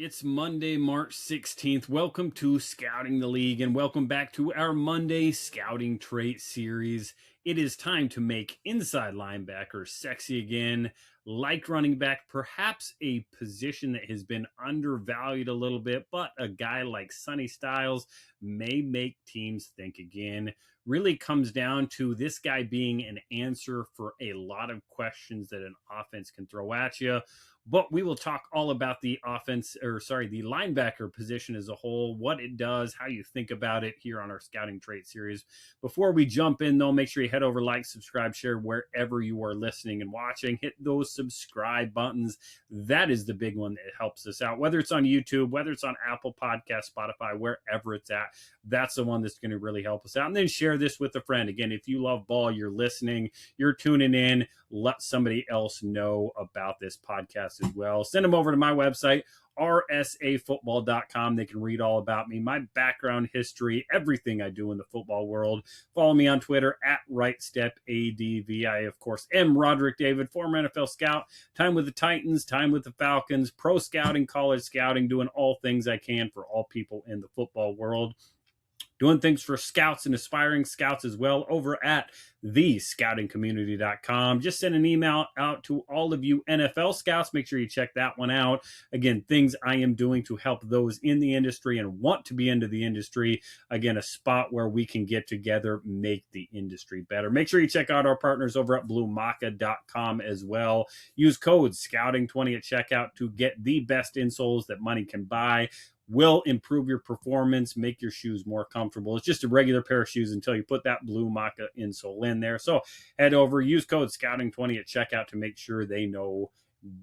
It's Monday, March 16th. Welcome to Scouting the League and welcome back to our Monday Scouting Trait Series. It is time to make inside linebacker sexy again, like running back, perhaps a position that has been undervalued a little bit, but a guy like Sonny Styles may make teams think again. Really comes down to this guy being an answer for a lot of questions that an offense can throw at you. But we will talk all about the the linebacker position as a whole, what it does, how you think about it here on our Scouting Trait Series. Before we jump in, though, make sure you head over, like, subscribe, share wherever you are listening and watching. Hit those subscribe buttons. That is the big one that helps us out, whether it's on YouTube, whether it's on Apple Podcasts, Spotify, wherever it's at. That's the one that's going to really help us out. And then share this with a friend. Again, if you love ball, you're listening, you're tuning in, let somebody else know about this podcast as well. Send them over to my website, rsafootball.com. They can read all about me, my background history, everything I do in the football world. Follow me on Twitter at RightStepADV. I, of course, am Rodrik David, former NFL scout, time with the Titans, time with the Falcons, pro scouting, college scouting, doing all things I can for all people in the football world. Doing things for scouts and aspiring scouts as well over at thescoutingcommunity.com. Just send an email out to all of you NFL scouts. Make sure you check that one out. Again, things I am doing to help those in the industry and want to be into the industry. Again, a spot where we can get together, make the industry better. Make sure you check out our partners over at bluemaca.com as well. Use code SCOUTING20 at checkout to get the best insoles that money can buy. Will improve your performance, make your shoes more comfortable. It's just a regular pair of shoes until you put that Blue Maca insole in there. So head over, use code SCOUTING20 at checkout to make sure they know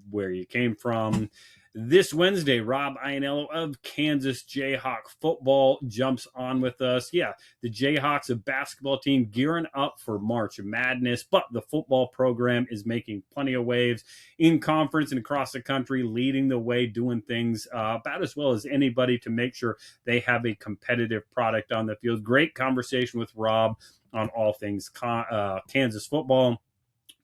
where you came from. This Wednesday, Rob Ianello of Kansas Jayhawk Football jumps on with us. Yeah, the Jayhawks, a basketball team gearing up for March Madness, but the football program is making plenty of waves in conference and across the country, leading the way, doing things about as well as anybody to make sure they have a competitive product on the field. Great conversation with Rob on all things Kansas football.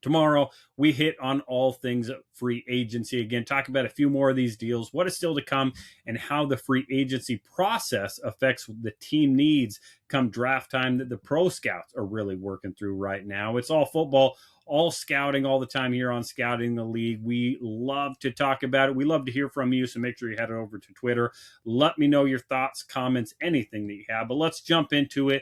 Tomorrow, we hit on all things free agency. Again, talk about a few more of these deals, what is still to come, and how the free agency process affects the team needs come draft time that the pro scouts are really working through right now. It's all football, all scouting all the time here on Scouting the League. We love to talk about it. We love to hear from you, so make sure you head over to Twitter. Let me know your thoughts, comments, anything that you have. But let's jump into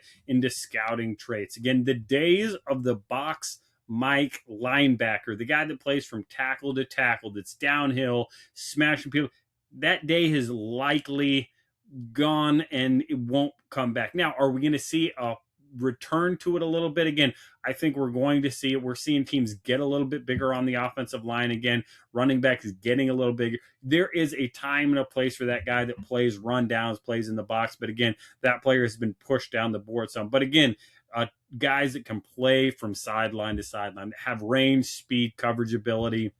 scouting traits. Again, the days of the box Mike linebacker, the guy that plays from tackle to tackle, that's downhill, smashing people, that day has likely gone and it won't come back. Now, are we going to see a return to it a little bit? Again, I think we're going to see it. We're seeing teams get a little bit bigger on the offensive line again. Running back is getting a little bigger. There is a time and a place for that guy that plays rundowns, plays in the box. But again, that player has been pushed down the board some. But again, guys that can play from sideline to sideline, have range, speed, coverage ability,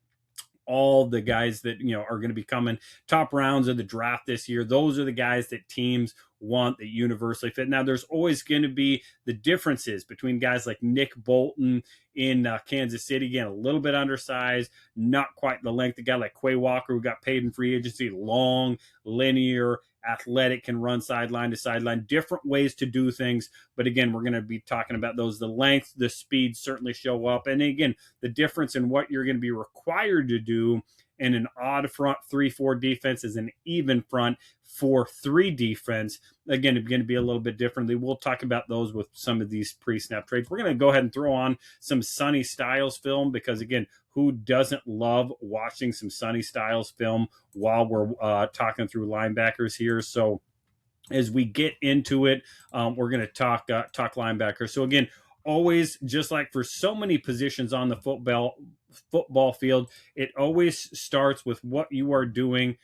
all the guys that are going to be coming top rounds of the draft this year. Those are the guys that teams want that universally fit. Now, there's always going to be the differences between guys like Nick Bolton in Kansas City, again, a little bit undersized, not quite the length. A guy like Quay Walker, who got paid in free agency, long, linear, athletic, can run sideline to sideline, different ways to do things. But again, we're going to be talking about those. The length, the speed certainly show up. And again, the difference in what you're going to be required to do in an odd front 3-4 defense is an even front 4-3 defense. Again, it's going to be a little bit differently. We'll talk about those with some of these pre-snap trades. We're going to go ahead and throw on some Sonny Styles film because, again, who doesn't love watching some Sonny Styles film while we're talking through linebackers here? So as we get into it, we're going to talk linebackers. So again, always, just like for so many positions on the football field, it always starts with what you are doing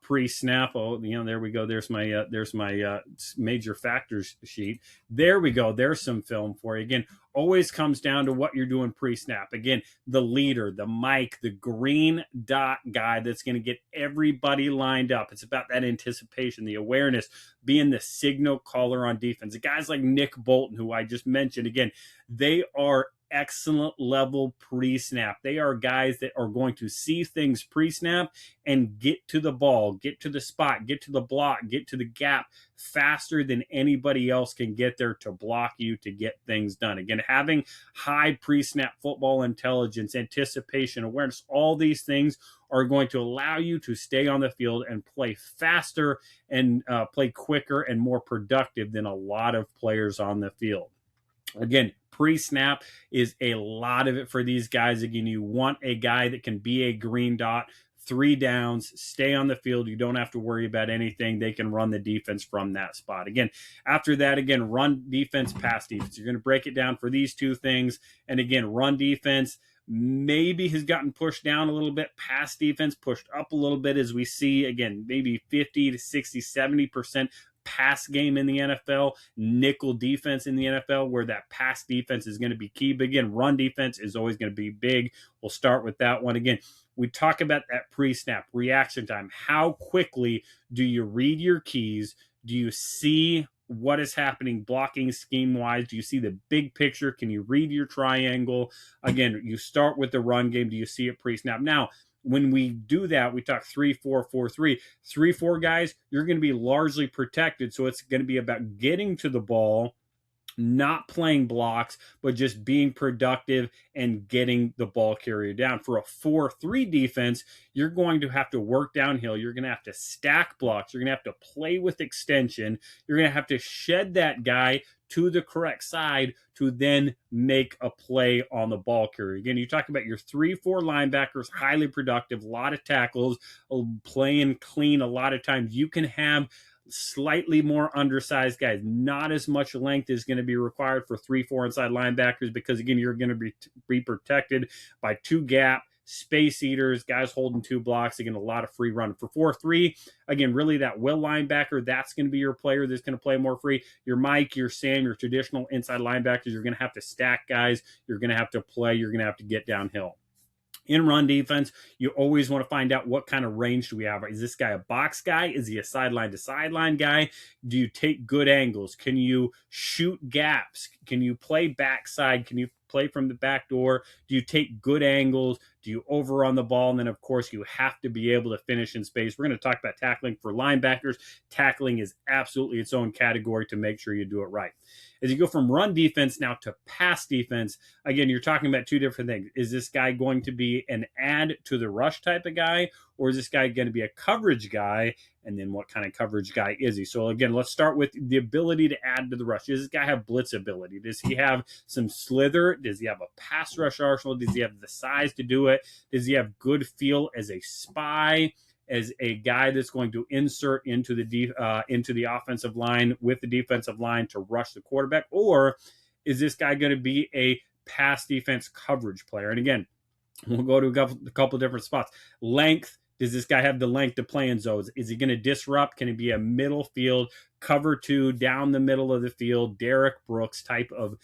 pre-snap. Oh, there we go. There's my major factors sheet. There we go. There's some film for you. Again, always comes down to what you're doing pre-snap. Again, the leader, the mic, the green dot guy that's going to get everybody lined up. It's about that anticipation, the awareness, being the signal caller on defense. The guys like Nick Bolton, who I just mentioned, again, they are excellent level pre-snap. They are guys that are going to see things pre-snap and get to the ball, get to the spot, get to the block, get to the gap faster than anybody else can get there to block you, to get things done. Again, having high pre-snap football intelligence, anticipation, awareness, all these things are going to allow you to stay on the field and play faster and play quicker and more productive than a lot of players on the field. Again, pre-snap is a lot of it for these guys. Again, you want a guy that can be a green dot, 3 downs, stay on the field. You don't have to worry about anything. They can run the defense from that spot. Again, after that, again, run defense, pass defense. You're going to break it down for these two things. And again, run defense maybe has gotten pushed down a little bit. Pass defense pushed up a little bit, as we see, again, maybe 50 to 60, 70% pass game in the NFL, nickel defense in the NFL, where that pass defense is going to be key. But again, run defense is always going to be big. We'll start with that one. Again, we talk about that pre-snap reaction time. How quickly do you read your keys? Do you see what is happening blocking scheme wise? Do you see the big picture? Can you read your triangle? Again, you start with the run game. Do you see it pre-snap? Now, when we do that, we talk 3-4-4-3. 3-4 guys, you're going to be largely protected. So it's going to be about getting to the ball, not playing blocks, but just being productive and getting the ball carrier down. For a 4-3 defense, you're going to have to work downhill. You're going to have to stack blocks. You're going to have to play with extension. You're going to have to shed that guy to the correct side to then make a play on the ball carrier. Again, you talk about your 3-4 linebackers, highly productive, a lot of tackles, playing clean a lot of times. You can have slightly more undersized guys. Not as much length is going to be required for 3-4 inside linebackers because, again, you're going to be protected by 2 gap, space eaters, guys holding 2 blocks. Again, a lot of free run. For 4-3, again, really that will linebacker, that's going to be your player that's going to play more free. Your Mike, your Sam, your traditional inside linebackers, you're going to have to stack guys. You're going to have to play. You're going to have to get downhill. In run defense, you always want to find out what kind of range do we have. Is this guy a box guy? Is he a sideline to sideline guy? Do you take good angles? Can you shoot gaps? Can you play backside? Can you play from the back door? Do you take good angles? Do you overrun the ball? And then, of course, you have to be able to finish in space. We're going to talk about tackling for linebackers. Tackling is absolutely its own category to make sure you do it right. As you go from run defense now to pass defense, again, you're talking about 2 different things. Is this guy going to be an add to the rush type of guy, or is this guy going to be a coverage guy? And then what kind of coverage guy is he? So again, let's start with the ability to add to the rush. Does this guy have blitz ability? Does he have some slither? Does he have a pass rush arsenal? Does he have the size to do it? Does he have good feel as a spy, as a guy that's going to insert into the offensive line with the defensive line to rush the quarterback? Or is this guy going to be a pass defense coverage player? And again, we'll go to a couple of different spots. Length. Does this guy have the length to play in zones? Is he going to disrupt? Can he be a middle field, cover 2, down the middle of the field, Derek Brooks type of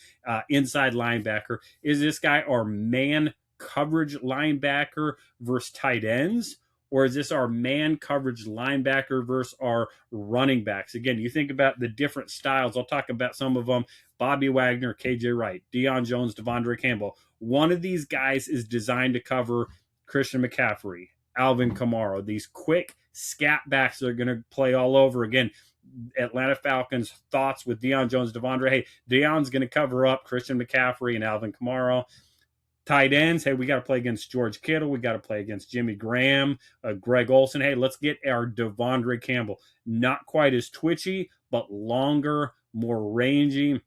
inside linebacker? Is this guy our man coverage linebacker versus tight ends? Or is this our man coverage linebacker versus our running backs? Again, you think about the different styles. I'll talk about some of them. Bobby Wagner, KJ Wright, Deion Jones, Devondre Campbell. One of these guys is designed to cover Christian McCaffrey, Alvin Kamara, these quick scat backs that are going to play all over. Again, Atlanta Falcons thoughts with Deion Jones, Devondre. Hey, Deion's going to cover up Christian McCaffrey and Alvin Kamara. Tight ends, hey, we got to play against George Kittle. We got to play against Jimmy Graham, Greg Olsen. Hey, let's get our Devondre Campbell. Not quite as twitchy, but longer, more rangy,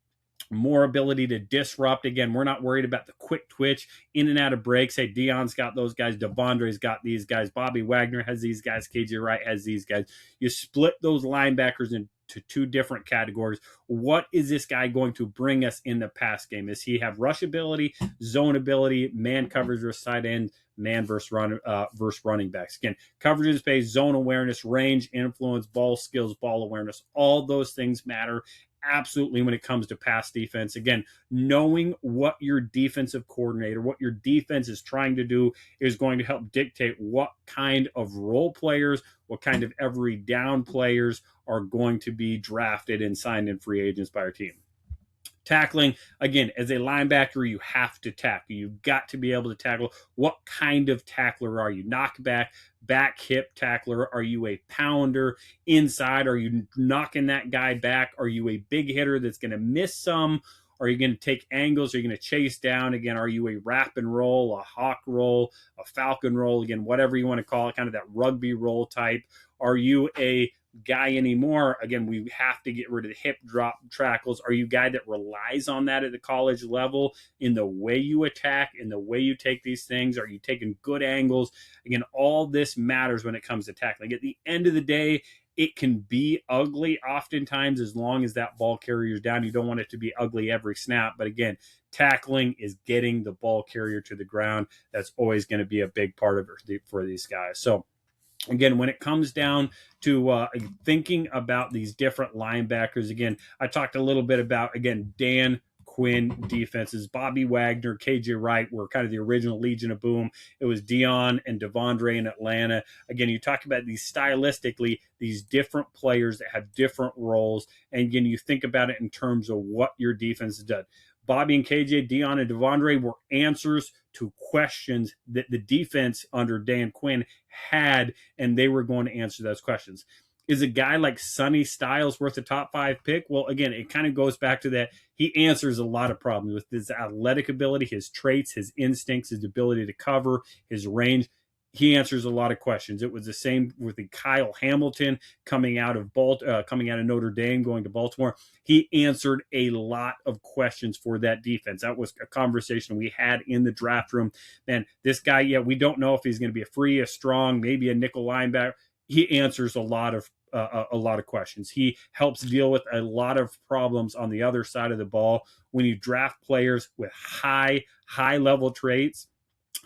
more ability to disrupt. Again, we're not worried about the quick twitch in and out of breaks. Hey, Deion's got those guys. Devondre's got these guys. Bobby Wagner has these guys. KJ Wright has these guys. You split those linebackers into 2 different categories. What is this guy going to bring us in the pass game? Does he have rush ability, zone ability, man coverage versus side end, man versus running backs? Again, coverage in space, zone awareness, range, influence, ball skills, ball awareness. All those things matter absolutely when it comes to pass defense. Again, knowing what your defensive coordinator, what your defense is trying to do is going to help dictate what kind of role players, what kind of every down players are going to be drafted and signed in free agents by our team. Tackling, again, as a linebacker, you have to tackle. You've got to be able to tackle. What kind of tackler are you? Knockback, back hip tackler? Are you a pounder inside? Are you knocking that guy back? Are you a big hitter that's going to miss some? Are you going to take angles? Are you going to chase down? Again, are you a wrap and roll, a hawk roll, a falcon roll? Again, whatever you want to call it, kind of that rugby roll type. Are you a guy anymore? Again, we have to get rid of the hip drop tackles. Are you a guy that relies on that at the college level in the way you attack, in the way you take these things? Are you taking good angles? Again, all this matters when it comes to tackling. At the end of the day, it can be ugly oftentimes as long as that ball carrier is down. You don't want it to be ugly every snap. But again, tackling is getting the ball carrier to the ground. That's always going to be a big part of it for these guys. So again, when it comes down to thinking about these different linebackers, again, I talked a little bit about, again, Dan Quinn defenses. Bobby Wagner, KJ Wright were kind of the original Legion of Boom. It was Dion and Devondre in Atlanta. Again, you talk about these stylistically, these different players that have different roles. And again, you think about it in terms of what your defense has done. Bobby and KJ, Dion and Devondre were answers to questions that the defense under Dan Quinn had, and they were going to answer those questions. Is a guy like Sonny Styles worth a top 5 pick? Well, again, it kind of goes back to that. He answers a lot of problems with his athletic ability, his traits, his instincts, his ability to cover, his range. He answers a lot of questions. It was the same with the Kyle Hamilton coming out of Notre Dame, going to Baltimore. He answered a lot of questions for that defense. That was a conversation we had in the draft room. Man, this guy, we don't know if he's going to be a free, a strong, maybe a nickel linebacker. He answers a lot of questions. He helps deal with a lot of problems on the other side of the ball. When you draft players with high level traits,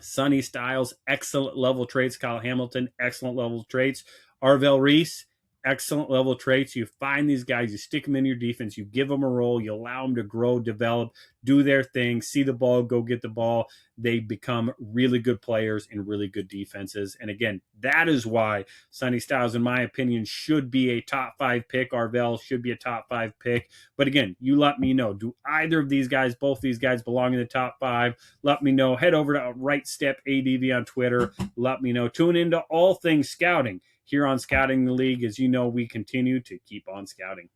Sonny Styles, excellent level traits. Kyle Hamilton, excellent level traits. Arvell Reese, excellent level traits. You find these guys, you stick them in your defense, you give them a role, you allow them to grow, develop, do their thing, see the ball, go get the ball. They become really good players in really good defenses. And again, that is why Sonny Styles, in my opinion, should be a top 5 pick. Arvell should be a top 5 pick. But again, you let me know. Do either of these guys, both these guys, belong in the top 5? Let me know. Head over to Right Step ADV on Twitter. Let me know. Tune into all things scouting here on Scouting the League. As you know, we continue to keep on scouting.